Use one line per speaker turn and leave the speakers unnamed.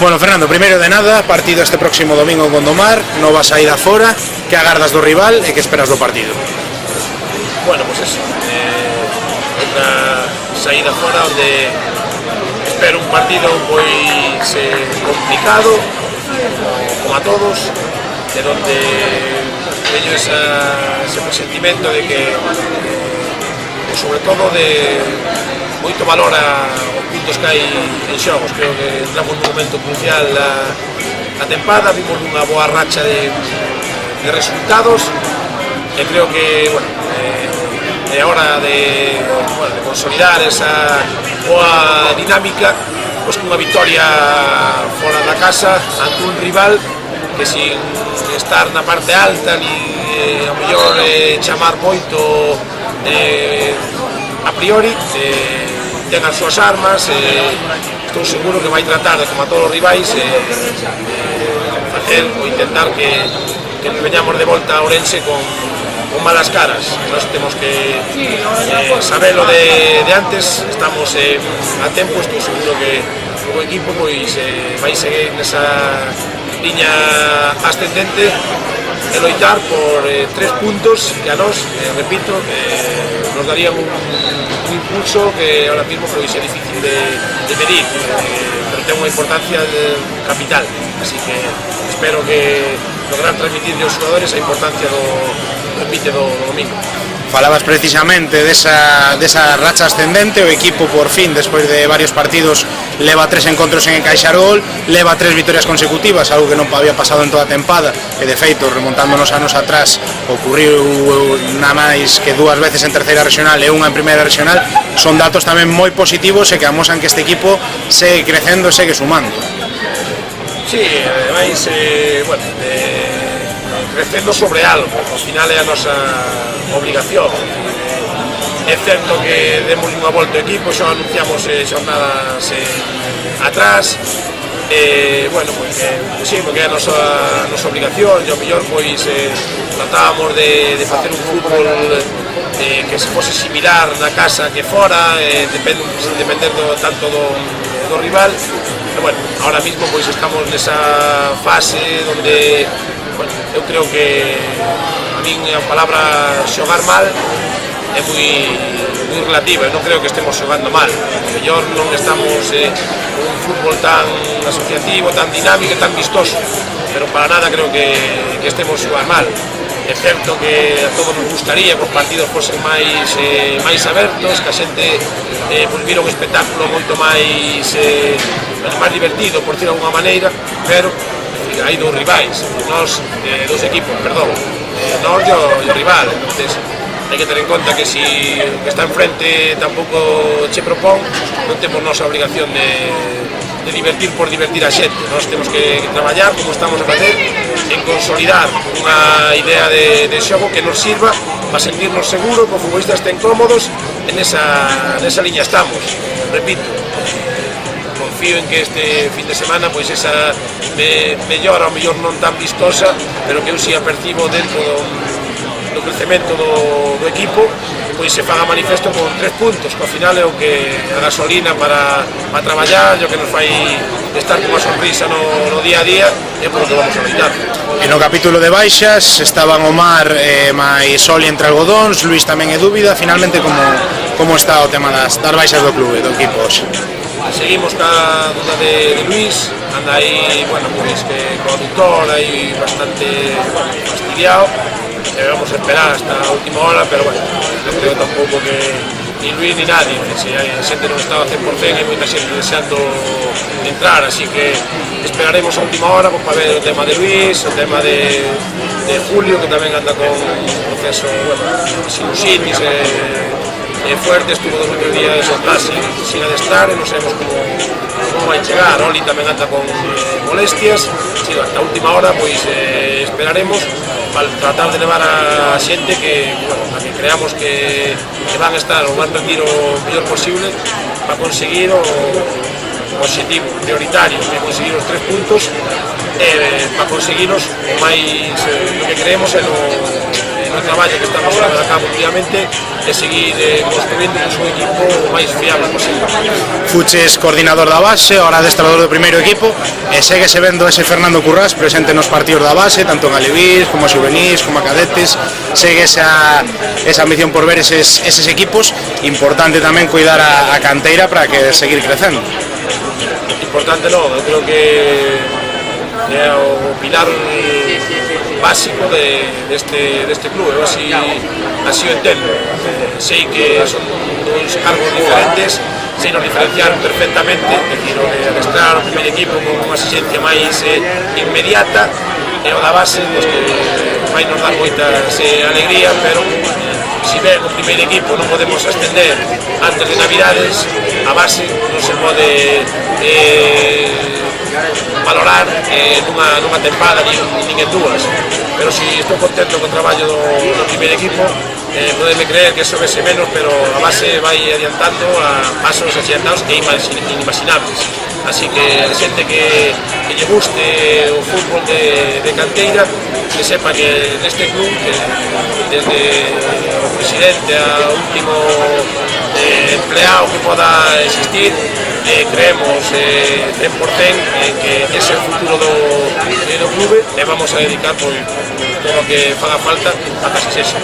Bueno, Fernando, primeiro de nada, partido este próximo domingo con Gondomar, nova saída fora, que agardas do rival e que esperas do partido?
Bueno, pues eso, outra saída fora onde espero un partido pois complicado, como a todos, de donde teño ese presentimento de que, sobre todo, de moito valor aos puntos que hai en xogos. Creo que entramos nun momento crucial da tempada, vimos unha boa racha de resultados e creo que, bueno, é hora de consolidar esa boa dinámica, pois cunha victoria fora da casa ante un rival que, sin estar na parte alta ni ao mellor chamar moito a priori, ten as súas armas, estou seguro que vai tratar de, como a todos os rivais, facer ou intentar que nos veñamos de volta a Ourense con malas caras. Nós temos que sabelo de antes, estamos a tempo, estou seguro que o equipo pois vai seguir nesa liña ascendente e loitar por 3 puntos que a nós, repito, nos darían un impulso que ahora mismo pois é difícil de medir, pero ten unha importancia capital, así que espero que lograr transmitir aos xogadores a importancia do domingo.
Falabas precisamente desa racha ascendente, o equipo por fin, despois de varios partidos, leva 3 encontros en encaixar gol, leva 3 vitorias consecutivas, algo que non había pasado en toda a tempada, e de feito, remontándonos anos atrás, ocurriu nada máis que 2 veces en terceira regional e unha en primeira regional. Son datos tamén moi positivos e que amosan que este equipo segue crecendo e segue sumando.
Sí, ademais, bueno, crecendo sobre algo, ao final é a nosa obligación. É certo que demos unha volta ao equipo, xa anunciamos xornadas atrás, bueno, pois sí, porque é a nosa obligación, e ao mellor pois tratábamos de facer un fútbol que se fose similar na casa que fora, sin depender tanto do rival. Pero bueno, ahora mismo pois estamos nesa fase onde, bueno, eu creo que a min a palabra xogar mal é moi relativa, eu non creo que estemos xogando mal, mellor non estamos con un fútbol tan asociativo, tan dinámico e tan vistoso, pero para nada creo que estemos xogar mal. É certo que a todos nos gustaría que os partidos fosen máis abertos, que a xente vira un espectáculo moito máis divertido, por decir de alguma maneira, pero hai dos rivais, dos equipos, perdón, nós e o rival, entonces hai que ter en conta que si que está enfrente tampouco che propón, non temos nosa obligación de divertir por divertir a xente. Nós temos que traballar, como estamos a facer, en consolidar unha idea de xogo que nos sirva para sentirnos seguros, que os futbolistas estén cómodos, en esa liña estamos. Repito, confío en que este fin de semana pois esa mellora, ao mellor non tan vistosa, pero que eu si apercibo dentro do crecemento do equipo, pois se faga manifesto con 3 puntos, que ao final é o que a gasolina para traballar, e o que nos fai estar con unha sonrisa no día a día, é por o que vamos a loitar.
E no capítulo de baixas estaban Omar máis Oli entre algodóns, Luís tamén é dúbida. Finalmente, como está o tema das baixas do clube, do equipo hoxe?
Seguimos ca duda de Luís, anda aí, bueno, pois que co aductor aí bastante fastidiado, vamos a esperar hasta a última hora, pero bueno, non creo tampouco que ni Luís ni nadie, se a xente non estaba 100%, hai moita xente deseando entrar, así que esperaremos a última hora para ver o tema de Luís, o tema de Julio, que tamén anda con un proceso, bueno, sinusitis fuerte, estuvo 2 ou 3 días atrás sin adestrar e non sabemos como vai chegar. Oli tamén anda con molestias, así, hasta a última hora pois esperaremos para tratar de levar a xente que, bueno, a que creamos que van a estar o van a rendir o mellor posible para conseguir o objetivo prioritario, que é conseguir os 3 puntos, para conseguirnos o máis, o que creemos é no o traballo que estamos a levar a cabo últimamente e seguir construindo un equipo o máis fiable posible.
Fuches coordinador da base, ahora adestrador do primeiro equipo, e séguese vendo ese Fernando Currás presente nos partidos da base, tanto en Alevín, como a Xuvenís, como a Cadetes, segue esa ambición por ver eses equipos. Importante tamén cuidar a canteira para que seguir crecendo.
Importante non, eu creo que é o pilar básico deste club, eu así o entendo. Sei que son dos cargos diferentes, sei nos diferenciar perfectamente, é dicir, o de adestrar o primeiro equipo con unha exigencia máis inmediata, e o da base, pues, que vai nos dar moitas alegría, pero se ven o primeiro equipo non podemos ascender antes de Navidades, a base non se pode valorar nunha tempada nin en dúas, pero se estou contento co traballo do primeiro equipo, podeme creer que eso vese menos, pero a base vai adiantando a pasos adiantados e inimaginables, así que a xente que lle guste o fútbol de canteira, que sepa que neste club, que desde o presidente ao último empleado que poda existir, creemos 100% en que ese é o futuro do clube e vamos a dedicar por todo o que faga falta a que se sexa.